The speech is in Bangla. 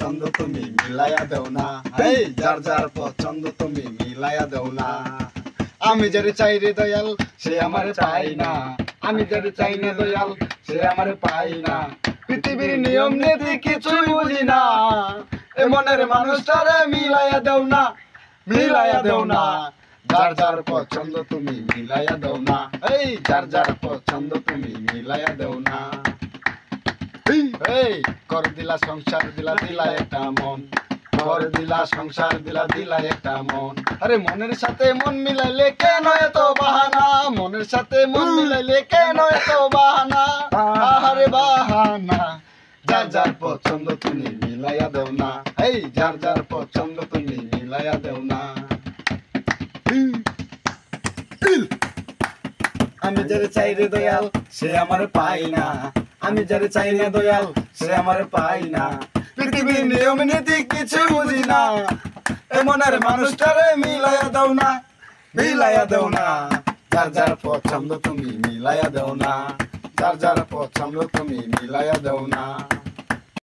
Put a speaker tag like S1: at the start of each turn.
S1: পছন্দ তুমি মিলাইয়া দেও না, এই যার যার পছন্দ তুমি মিলাইয়া দেও না। আমি যারে চাই রে দয়াল সে আমারে পাই না, আমি যারে চাই না দয়াল সে আমারে পাই না। পৃথিবীর নিয়ম নীতি কিছুই বুঝি না, এ মনের মানুষটারে মিলাইয়া দেও না, মিলাইয়া দেও না। যার যার পছন্দ তুমি মিলাইয়া দেও না, এই যার যার পছন্দ তুমি মিলাইয়া দেও না। এই কর দিলা সংসার দিলা দিলা একটা মন, কর দিলা সংসার দিলা দিলা একটা মন। আরে মনের সাথে মন মিলাইলে কেন এত বাহানা, মনের সাথে মন মিলাইলে কেন এত বাহানা, আহারে বাহানা। যার যার পছন্দ তুমি মিলাইয়া দেও না, এই যার যার পছন্দ তুমি মিলাইয়া দেও না। আমি যারে চাই রে দয়াল সে আমারে পাই না, আমি যারে চাই না দয়াল সে আমারে পাই না। পৃথিবীর নিয়ম নীতি কিছু বুঝি না, এমনের মানুষটারে মিলাইয়া দাও না, মিলাইয়া দেও না। যার যার পছন্দ তুমি মিলাইয়া দেও না, যার যার পছন্দ তুমি মিলাইয়া দেও না।